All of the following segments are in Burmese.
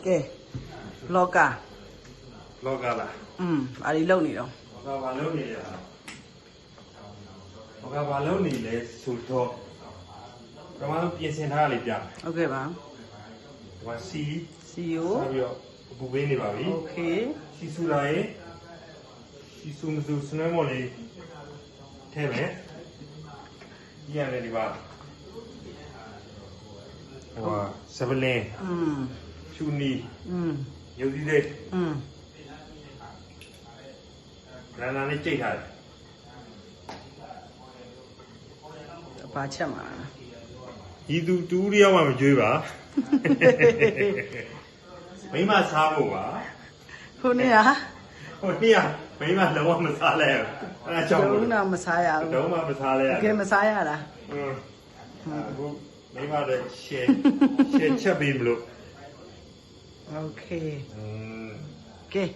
Okay. Vlogger. Vlogger lah. Ada lâu ni dong. Vlogger balau ni ya. Vlogger balau ni le sulto. Kamu piensa hal ni ya. Okay bang. Wasi. CEO. Sabio. Bukan ni bawi. Okay. Si surai. Si sumsu sunai mole. Tebe. Iya ni ba. Wah, sebelum. Chuni. Yaudah deh. Rana ni cek hal. Baca mana? Itu tu dia mana jual ba? Memang sahaja ba? Huni ya? Huni ya. Memang lawan masalah ya. Daun nama masaya. Daun nama masalah ya. Okay masaya lah. Memang ada share cabin belum. Okay. Okay.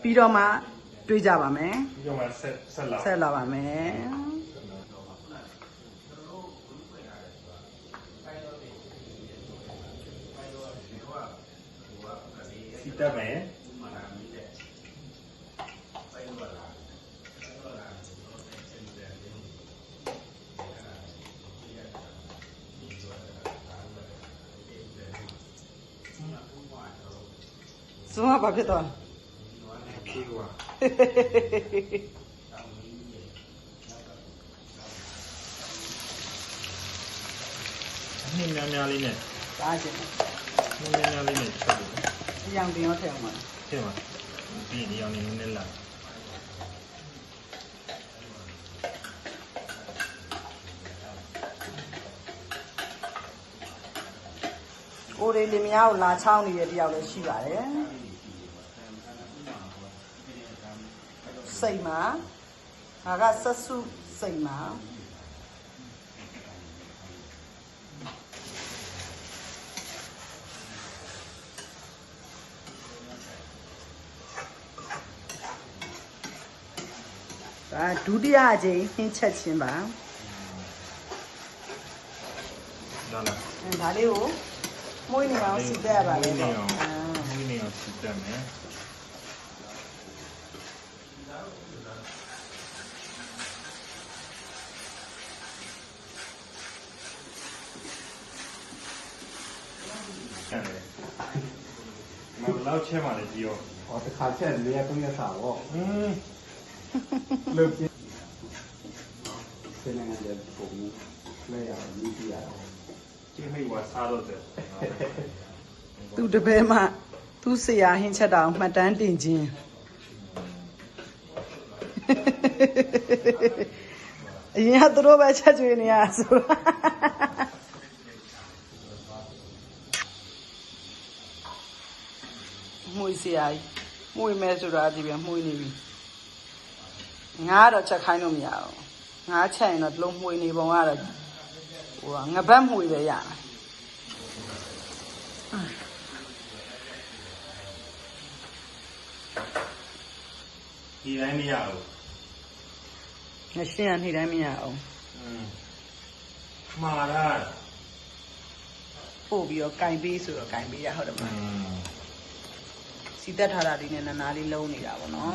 ပြီးတော့မှတွေးကြပါမယ် ပြီးတော့မှဆက်လာ ဆက်လာပါမယ်စီတက်မယ်စွမ်းဘာဖြစ်သွားလဲ Kiwa. Ni nyanya ni ni. စားကြည့် Ni nyanya ni ni. အရောင်တင်ရောထည့်အောင်ပါ Cuma. Ni yang ni lah. ကိုယ်လေးလင်မယားကိုလာချောင်းနေတဲ့တယောက်လည်းရှိပါတယ်စိတ်မှာငါကဆက်စုစိတ်မှာဒါဒုတိယအကြိမ်ဟင်းချက်ချင်းပါ Dah lah. ဒါလေးကိုမွေးနေအောင်စီတက်ရပါလေ Ni yang sitam ya. Mau cek mana dia? อ๋อแต่ขาแช่เรียต้องยาสาวเริ่มเป็นยังไงเดี๋ยวผมไม่อยากมีที่อยาก 这没我杀了的。 သူတပည့်မှသူ့ဆရာဟင်းချက်တာကိုမှတ်တမ်းတင်ခြင်းအရင်ကသူတို့ပဲချက်ကျွေးနေရဆိုတာမှုဆရာကြီးမှုမဲဆိုတာဒီပြန်မှုနေပြီငါကတော့ချက်ခိုင်းလို့မရဘူးငါချက်ရင်တော့လုံးမှုနေပုံကတော့ဟိုငပတ်မှုပဲရ 你来没有？ ငါရှင်းရနေတိုင်းမရအောင် 马啦。 ပို့ပြီးတော့ကင်ပေးဆိုတော့ကင်ပေးရဟုတ်တယ်မလားစီတက်ထားတာလေးနဲ့နာနာလေးလုံးနေတာပေါ့နော်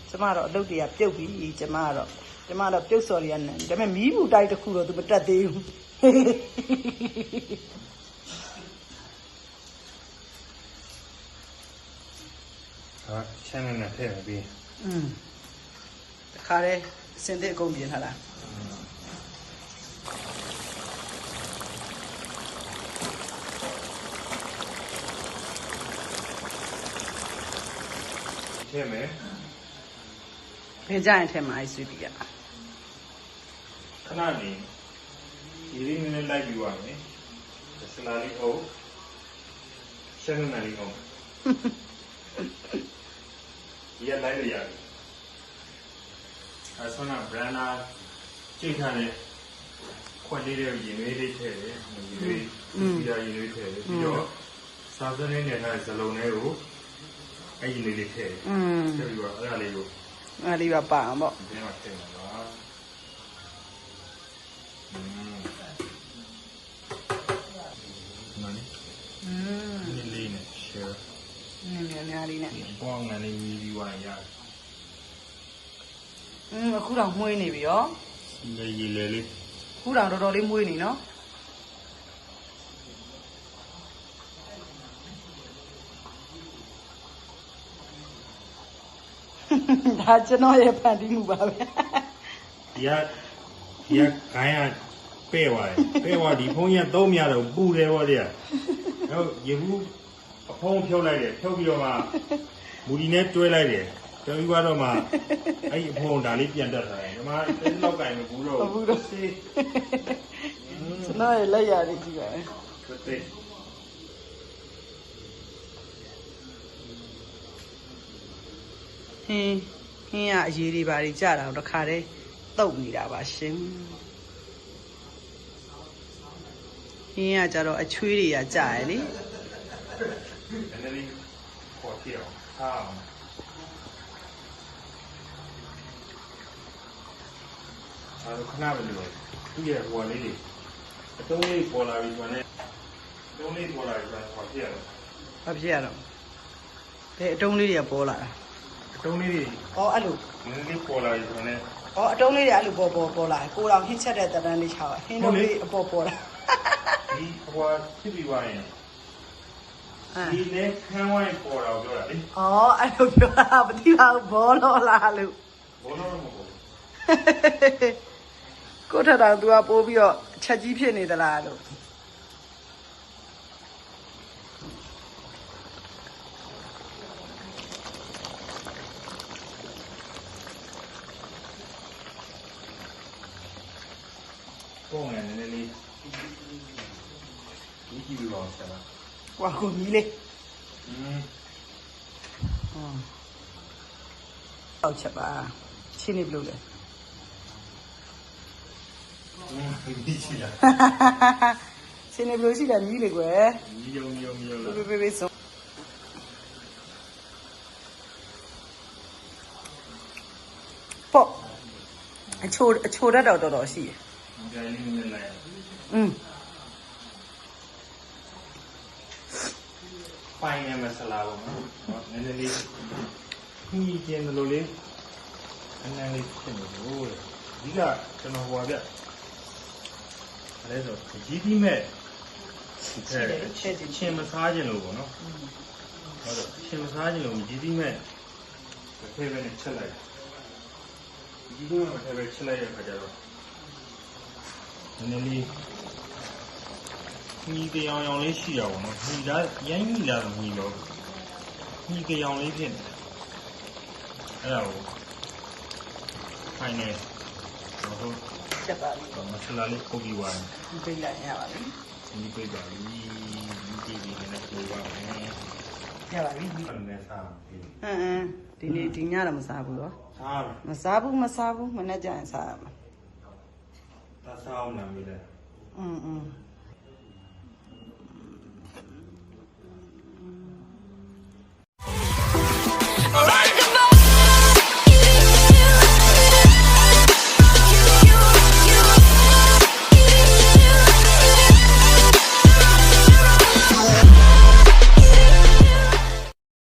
ကျမတော့အလုပ်တွေကပြုတ်ပြီးကျမတော့ပြုတ်စော်တွေကနဲ့ဒါပေမဲ့မီးဘူးတိုက်တစ်ခုတော့သူမတက်သေးဘူး 好，现在呢，太没变。 တခါတည်းစင်တဲ့အကုန်ပြင်ထားတာ 太没。 ဖင်ကြရင်ထဲမှာအိုက်ဆွေးပြရ ခဏနေဒီလေးနည်းနည်းလိုက်ပြီးပါမယ်ဆလာလေးဟုတ်ရှင်းနေလေးဟုတ်ဒီကလိုက်လို့ရတယ်အဲဆိုတော့ branda ကြိတ်ထားတဲ့ခွက်လေးတွေရင်လေးလေးထည့်တယ်ရင်လေးပြီးတော့ရင်လေးထည့်တယ်ပြီးတော့စာစနေနဲ့ထားတဲ့ဇလုံးလေးကိုအဲ့ဒီလေးလေးထည့်တယ်ထည့်ပြီးတော့အဲ့ဒါလေးကို အဲ့လေးပါပါအောင်ပေါ့ ဒီမှာထည့်မှာပါမနီလေးနဲ့ နဲ့ ပေါင်းငန်းလေးမြည်ပြီးဝိုင်းရ အခုတော့မှုေးနေပြီရော လေရေလေလေး ခုတော့တော်တော်လေးမှုေးနေနော်ဒါကျွန်တော်ရဲ့ဖန်တီးမှုပါပဲ ဒီကခိုင်းရပဲ့သွားတယ်ပဲ့သွားဒီဖုန်းကြီးကသုံးမရတော့ပူတယ်ဗောတဲ့ဟုတ်ရေဘူးအဖုံးဖြုတ်လိုက်တယ်ဖြုတ်ပြီးတော့မှမူဒီနဲ့တွဲလိုက်တယ်တွဲပြီးတော့မှအဲ့အဖုံးဒါလေးပြန်တက်ထားတယ်ဒီမှာတစ်လောက်ကင်မဘူးတော့ ဘူးတော့စီကျွန်တော်ရဲ့လက်ရည်ကြည့်ပါမယ် တဲ့ ဟင်းရအရေးတွေပါတွေကြတာတော့တခါတည်းတုတ်နေတာပါရှင်ဟင်းရကြတော့အချွေးတွေကကြာရယ်လေ နည်းနည်းလေးပေါ်ပြအောင်ဟာအဲ့တော့ခဏပဲလို့သူ့ရဲ့ဟိုလေးတွေအတုံးလေးပေါ်လာပြီဆိုတော့အတုံးလေးပေါ်လာပြီဆိုတော့ပေါ်ပြရတယ် ဘာဖြစ်ရတော့ဘယ်အတုံးလေးတွေကပေါ်လာတာ အတုံးလေးတွေ ဩအဲ့လို နည်းနည်းပေါ်လာပြီဆိုတော့ ဩအတုံးလေးတွေအဲ့လိုပေါ်လာကိုတော်ဟင်းချက်တဲ့တန်းလေးချောက်ဟင်းတို့လေးအပေါ်လာ ဒီဟိုဖြစ်ပြီးသွားရင်ဒီနဲ့ခန်းဝိုင်းပေါ်တော့ပြောတာလေ ဩအဲ့လိုပြောတာမသိပါဘူးဘောလောလာလို့ ဘောလုံးမဟုတ် ကိုထထောင် तू ကပိုးပြီးတော့ချက်ကြီးဖြစ်နေသလားလို့ ပုံငယ်နည်းနည်းလေးဒီကြည့်ပြီးတော့ဆက်ပါ ဟွာကိုကြီးလေးဟုတ်ချက်ပါချင်းနေဘလို့လဲ ဒီချီလာ ချင်းနေဘလို့ရှိတယ်မြည်လေကွယ် မီယုံလာ ပေးဆုံးပေါ့အချိုတတ်တော့တော်တော်ရှိတယ် ကြိုင်လေးနဲ့လိုက် ပိုင်ရမစလာဘူးနော်နည်းနည်းလေးကြီးကျင်းလို့လေးအနည်းလေးဖြစ်နေလို့ဒီကကျွန်တော်ဟိုပါဗျအဲဒါဆိုကြီးပြီးမဲ့ချင်းမစားခြင်းလို့ပေါ့နော်ဟုတ်တော့ချင်းမစားခြင်းလို့ကြီးပြီးမဲ့ဖေးပဲနဲ့ချက်လိုက်ကြီးပြီးမဲ့ဖေးပဲချက်လိုက်ရခါကြတော့နည်းနည်းလေးညီကြောင်လေးရှိရပါတော့ညီလားရိုင်းညီလားမညီတော့ညီကြောင်လေးဖြစ်နေအဲ့ဒါကိုဖိုင်နေတော့ ချက်ပါပြီ မဆလာလေးပုတ်ပြီးသွားတယ် ပြလိုက်ရပါပြီ ဒီပြေးပါပြီဒီပြေးပြီးလည်းပြောပါမယ် ရပါပြီ အဲ့နဲ့စားပြီ ဒီနေ့ဒီညတော့မစားဘူးတော့ စား မစားဘူးမနေ့ကျရင်စားရမှာ တာစားအောင်နာမည်လဲ ဟ